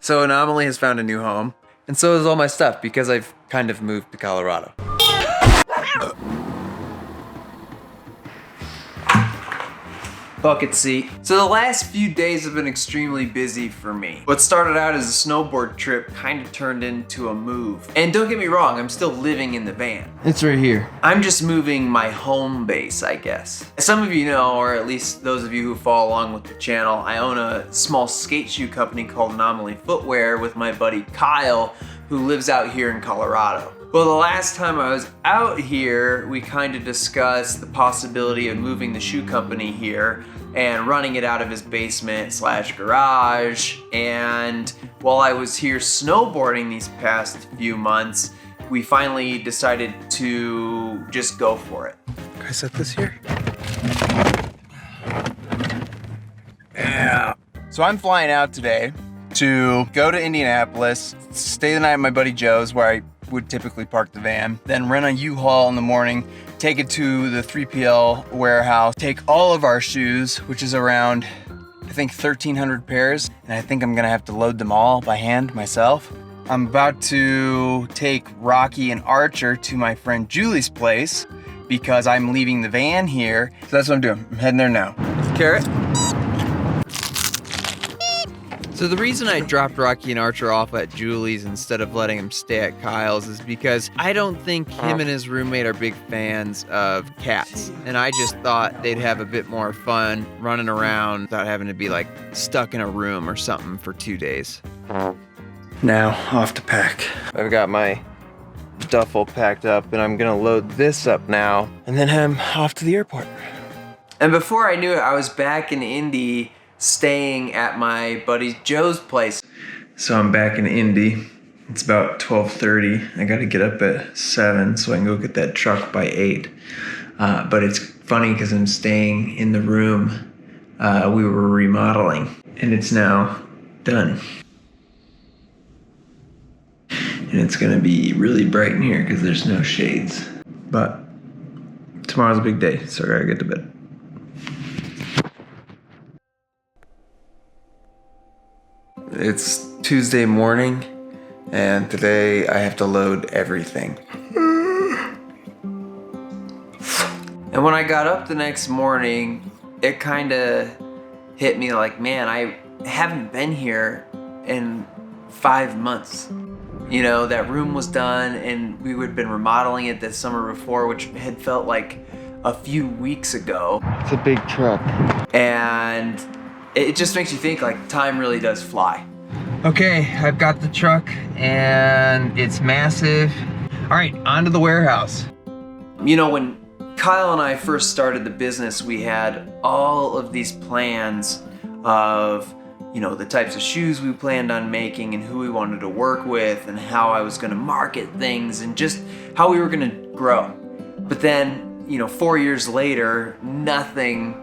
So Anomaly has found a new home, and so has all my stuff because I've kind of moved to Colorado. Bucket seat. So the last few days have been extremely busy for me. What started out as a snowboard trip kind of turned into a move. And don't get me wrong, I'm still living in the van. It's right here. I'm just moving my home base, I guess. As some of you know, or at least those of you who follow along with the channel, I own a small skate shoe company called Anomaly Footwear with my buddy Kyle, who lives out here in Colorado. Well, the last time I was out here, we kind of discussed the possibility of moving the shoe company here and running it out of his basement / garage. And while I was here snowboarding these past few months, we finally decided to just go for it. Can I set this here? Yeah. So I'm flying out today to go to Indianapolis, stay the night at my buddy Joe's where I would typically park the van, then rent a U-Haul in the morning, take it to the 3PL warehouse, take all of our shoes, which is around, I think 1,300 pairs, and I think I'm gonna have to load them all by hand myself. I'm about to take Rocky and Archer to my friend Julie's place because I'm leaving the van here. So that's what I'm doing, I'm heading there now. Carrot. So the reason I dropped Rocky and Archer off at Julie's instead of letting him stay at Kyle's is because I don't think him and his roommate are big fans of cats. And I just thought they'd have a bit more fun running around without having to be like stuck in a room or something for 2 days. Now, off to pack. I've got my duffel packed up and I'm gonna load this up now and then I'm off to the airport. And before I knew it, I was back in Indy staying at my buddy Joe's place. So I'm back in Indy. It's about 12:30. I gotta get up at 7 so I can go get that truck by 8. But it's funny because I'm staying in the room we were remodeling and it's now done. And it's gonna be really bright in here because there's no shades. But tomorrow's a big day, so I gotta get to bed. It's Tuesday morning, and today I have to load everything. And when I got up the next morning, it kind of hit me like, man, I haven't been here in 5 months. You know, that room was done, and we had been remodeling it this summer before, which had felt like a few weeks ago. It's a big truck. And it just makes you think like time really does fly. Okay, I've got the truck and it's massive. All right, on to the warehouse. You know, when Kyle and I first started the business, we had all of these plans of, you know, the types of shoes we planned on making and who we wanted to work with and how I was gonna market things and just how we were gonna grow. But then, you know, 4 years later, nothing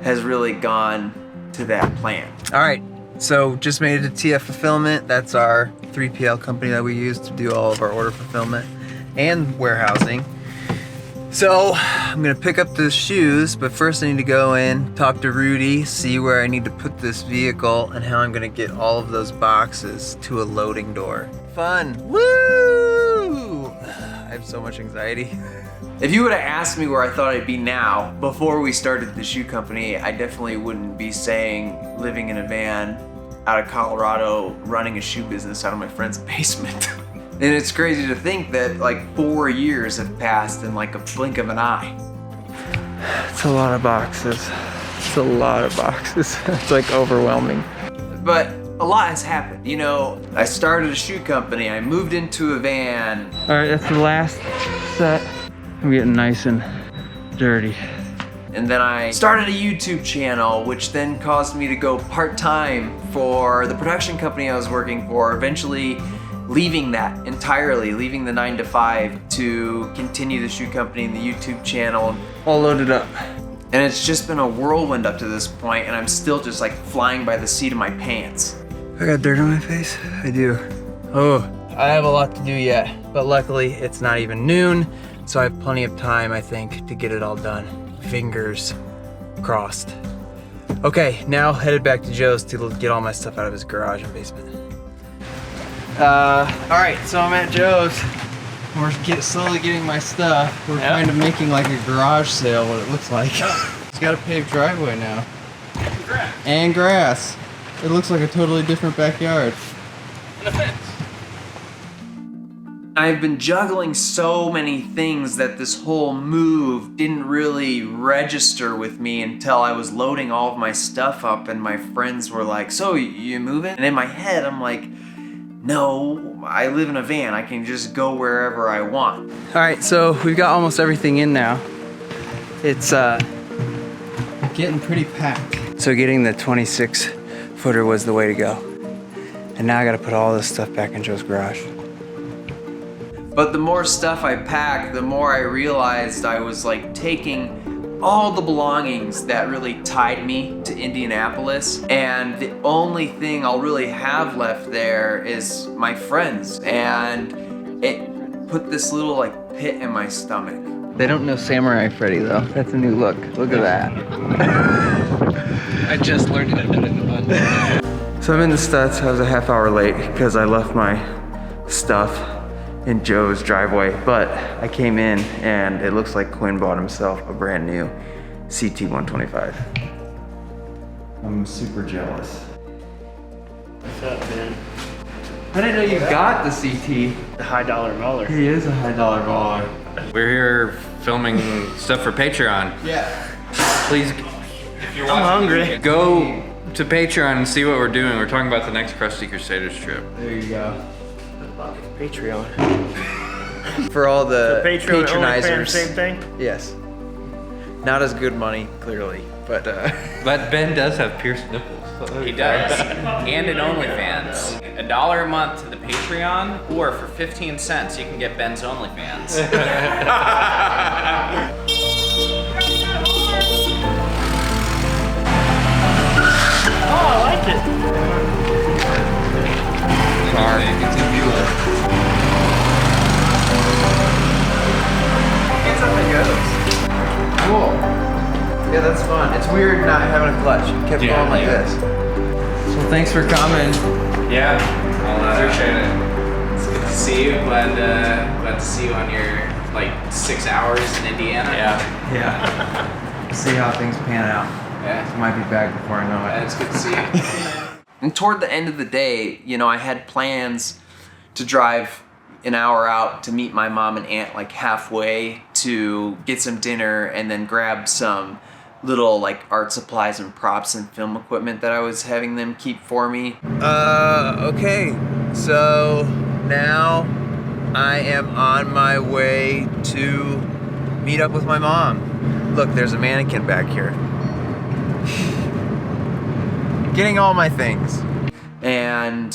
has really gone to that plan. All right, so just made it to TF Fulfillment. That's our 3PL company that we use to do all of our order fulfillment and warehousing. So I'm gonna pick up the shoes, but first I need to go in, talk to Rudy, see where I need to put this vehicle and how I'm gonna get all of those boxes to a loading door. Fun, woo! I have so much anxiety. If you would have asked me where I thought I'd be now, before we started the shoe company, I definitely wouldn't be saying living in a van out of Colorado, running a shoe business out of my friend's basement. And it's crazy to think that like 4 years have passed in like a blink of an eye. It's a lot of boxes. It's a lot of boxes. It's like overwhelming. But a lot has happened. You know, I started a shoe company, I moved into a van. All right, that's the last set. I'm getting nice and dirty. And then I started a YouTube channel, which then caused me to go part-time for the production company I was working for, eventually leaving that entirely, leaving the 9 to 5 to continue the shoe company and the YouTube channel, all loaded up. And it's just been a whirlwind up to this point, and I'm still just like flying by the seat of my pants. I got dirt on my face? I do. Oh, I have a lot to do yet, but luckily it's not even noon. So I have plenty of time, I think, to get it all done. Fingers crossed. Okay, now headed back to Joe's to get all my stuff out of his garage and basement. Alright, so I'm at Joe's. We're slowly getting my stuff. We're kind of making like a garage sale, what it looks like. It's got a paved driveway now. And grass. It looks like a totally different backyard. And a fence. I've been juggling so many things that this whole move didn't really register with me until I was loading all of my stuff up and my friends were like, so you moving? And in my head, I'm like, no, I live in a van. I can just go wherever I want. All right, so we've got almost everything in now. It's getting pretty packed. So getting the 26 footer was the way to go. And now I gotta put all this stuff back in Joe's garage. But the more stuff I packed, the more I realized I was like taking all the belongings that really tied me to Indianapolis, and the only thing I'll really have left there is my friends, and it put this little like pit in my stomach. They don't know Samurai Freddy though. That's a new look. Look at that. I just learned it in the bud. So I'm in the Stutz. I was a half hour late because I left my stuff in Joe's driveway, but I came in and it looks like Quinn bought himself a brand new CT 125. I'm super jealous. What's up, man? I didn't know you got the CT. The high dollar mauler. He is a high dollar baller. We're here filming stuff for Patreon. Yeah. Please, I'm hungry. go to Patreon and see what we're doing. We're talking about the next Krusty Crusaders trip. There you go. Patreon. For all the Patreon, OnlyFans, patronizers. same thing? Yes. Not as good money, clearly, but But Ben does have pierced nipples. He does. And an OnlyFans. $1 a month to the Patreon, or for 15 cents you can get Ben's OnlyFans. Oh, I like it. Sorry, it's a viewer. it's up and goes. Cool. Yeah, that's fun. It's weird not having a clutch. It kept going like this. So thanks for coming. Yeah, I'll appreciate it. It's good to see you. Glad to see you on your like 6 hours in Indiana. Yeah. See how things pan out. Yeah. It might be back before I know it. It's good to see you. And toward the end of the day, you know, I had plans to drive an hour out to meet my mom and aunt like halfway to get some dinner and then grab some little like art supplies and props and film equipment that I was having them keep for me. Okay. So now I am on my way to meet up with my mom. Look, there's a mannequin back here. Getting all my things. And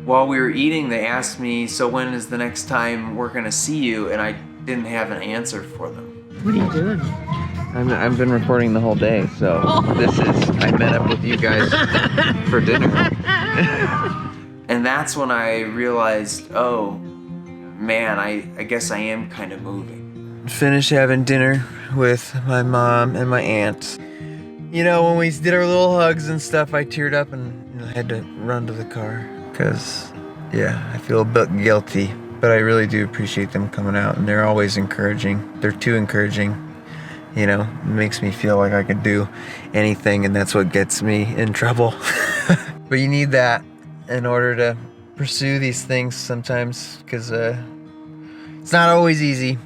while we were eating, they asked me, so when is the next time we're gonna see you? And I didn't have an answer for them. What are you doing? I've been recording the whole day, so I met up with you guys for dinner. And that's when I realized, oh man, I guess I am kind of moving. Finished having dinner with my mom and my aunt. You know, when we did our little hugs and stuff, I teared up and had to run to the car. Cause, yeah, I feel a bit guilty, but I really do appreciate them coming out, and they're always encouraging. They're too encouraging. You know, it makes me feel like I could do anything, and that's what gets me in trouble. But you need that in order to pursue these things sometimes, because it's not always easy.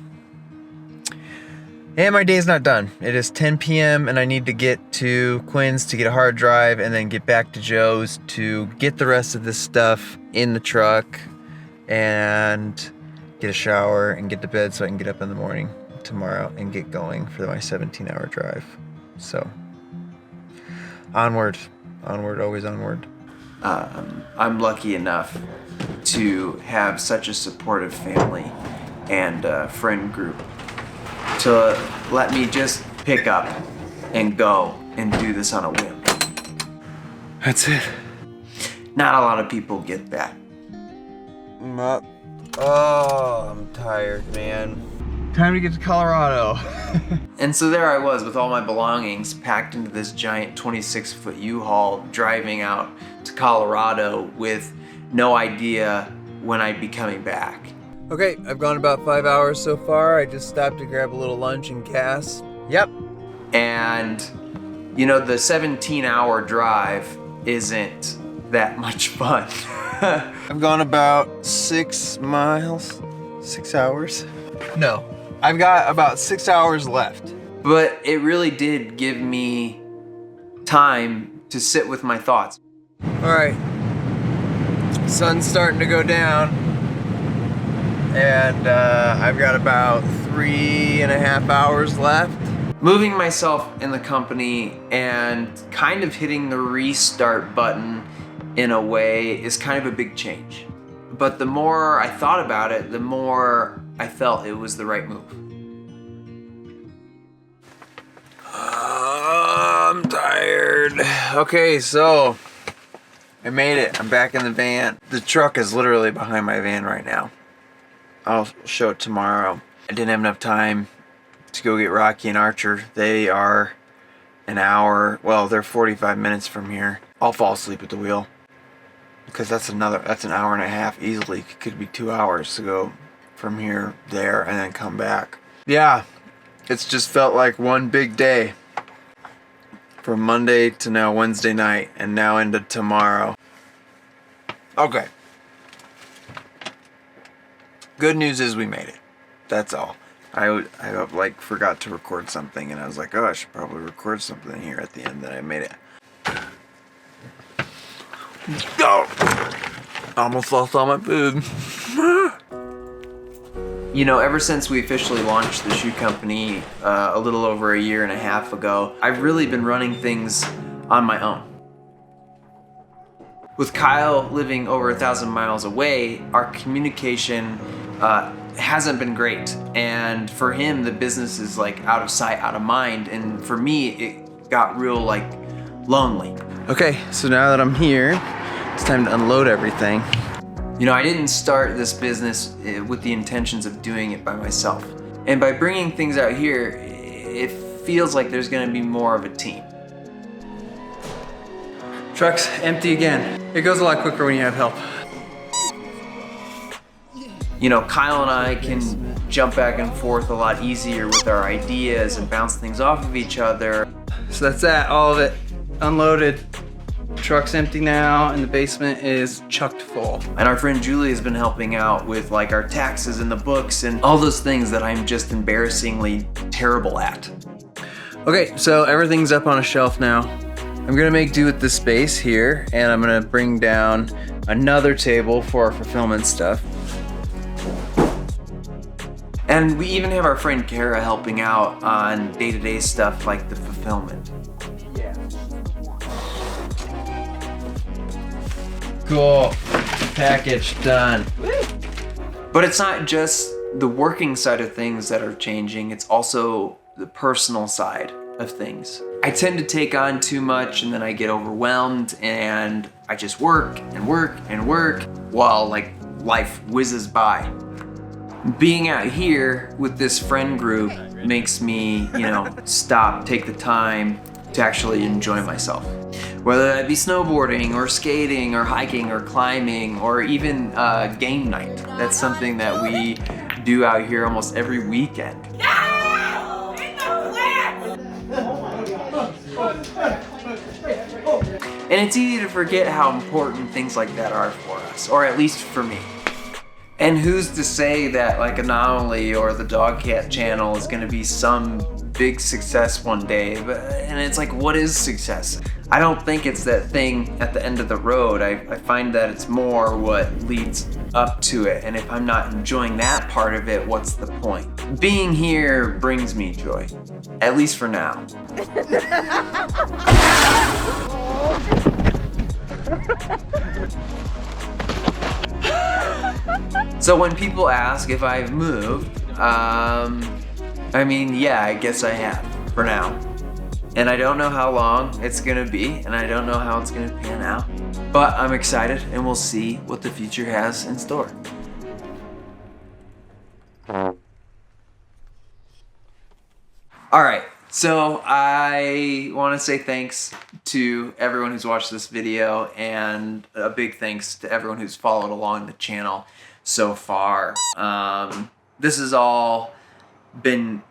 And my day's not done. It is 10 p.m. and I need to get to Quinn's to get a hard drive and then get back to Joe's to get the rest of this stuff in the truck and get a shower and get to bed so I can get up in the morning tomorrow and get going for my 17-hour drive. So, onward, always onward. I'm lucky enough to have such a supportive family and friend group to let me just pick up and go and do this on a whim. That's it. Not a lot of people get that. I'm up. Oh, I'm tired, man. Time to get to Colorado. And so there I was with all my belongings packed into this giant 26-foot U-Haul driving out to Colorado with no idea when I'd be coming back. Okay, I've gone about 5 hours so far. I just stopped to grab a little lunch and gas. Yep. And, you know, the 17-hour drive isn't that much fun. I've gone about 6 miles, 6 hours. No, I've got about 6 hours left. But it really did give me time to sit with my thoughts. All right, sun's starting to go down, and I've got about 3.5 hours left. Moving myself in the company and kind of hitting the restart button in a way is kind of a big change. But the more I thought about it, the more I felt it was the right move. I'm tired. Okay, so I made it. I'm back in the van. The truck is literally behind my van right now. I'll show it tomorrow. I didn't have enough time to go get Rocky and Archer. They are an hour, well, they're 45 minutes from here. I'll fall asleep at the wheel because that's an hour and a half easily. It could be 2 hours to go from here, there, and then come back. Yeah, it's just felt like one big day. From Monday to now Wednesday night, and now into tomorrow. Okay. Good news is we made it. That's all. I like forgot to record something, and I was like, oh, I should probably record something here at the end. That I made it. Oh! Almost lost all my food. You know, ever since we officially launched the shoe company a little over 1.5 years ago, I've really been running things on my own. With Kyle living over 1,000 miles away, our communication hasn't been great. And for him, the business is like out of sight, out of mind. And for me, it got real like lonely. Okay, so now that I'm here, it's time to unload everything. You know, I didn't start this business with the intentions of doing it by myself. And by bringing things out here, it feels like there's gonna be more of a team. Truck's empty again. It goes a lot quicker when you have help. You know, Kyle and I can jump back and forth a lot easier with our ideas and bounce things off of each other. So that's that, all of it unloaded. Truck's empty now, and the basement is chucked full. And our friend Julie has been helping out with like our taxes and the books and all those things that I'm just embarrassingly terrible at. Okay, so everything's up on a shelf now. I'm gonna make do with this space here, and I'm gonna bring down another table for our fulfillment stuff. And we even have our friend Kara helping out on day-to-day stuff like the fulfillment. Cool, package done. But it's not just the working side of things that are changing, it's also the personal side of things. I tend to take on too much and then I get overwhelmed and I just work and work and work while like life whizzes by. Being out here with this friend group makes me, you know, stop, take the time to actually enjoy myself. Whether that be snowboarding or skating or hiking or climbing or even game night. That's something that we do out here almost every weekend. And it's easy to forget how important things like that are for us, or at least for me. And who's to say that like Anomaly or the DogCat channel is gonna be some big success one day, and it's like, what is success? I don't think it's that thing at the end of the road. I find that it's more what leads up to it, and if I'm not enjoying that part of it, what's the point? Being here brings me joy, at least for now. So when people ask if I've moved, I mean, yeah, I guess I have, for now. And I don't know how long it's gonna be, and I don't know how it's gonna pan out. But I'm excited, and we'll see what the future has in store. All right, So I want to say thanks to everyone who's watched this video, and a big thanks to everyone who's followed along the channel so far. This has all been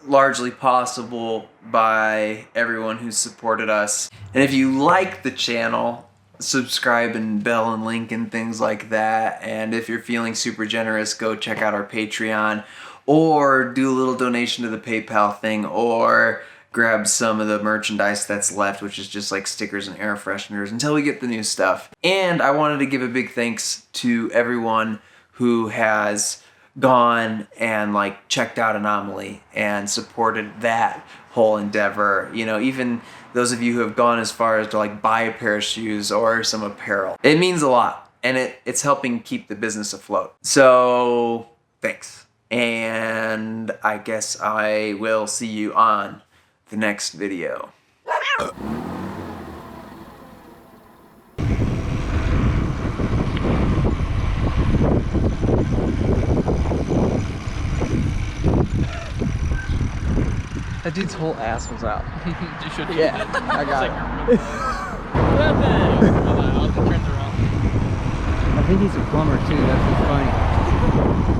largely possible by everyone who's supported us. And if you like the channel, subscribe and bell and link and things like that. And if you're feeling super generous, go check out our Patreon, or do a little donation to the PayPal thing, or grab some of the merchandise that's left, which is just like stickers and air fresheners until we get the new stuff. And I wanted to give a big thanks to everyone who has gone and like checked out Anomaly and supported that whole endeavor. You know, even those of you who have gone as far as to like buy a pair of shoes or some apparel. It means a lot, and it's helping keep the business afloat. So thanks. And I guess I will see you on the next video. That dude's whole ass was out. You should. Yeah, I got it. I'll just turn around. I think he's a plumber too. That's what's funny.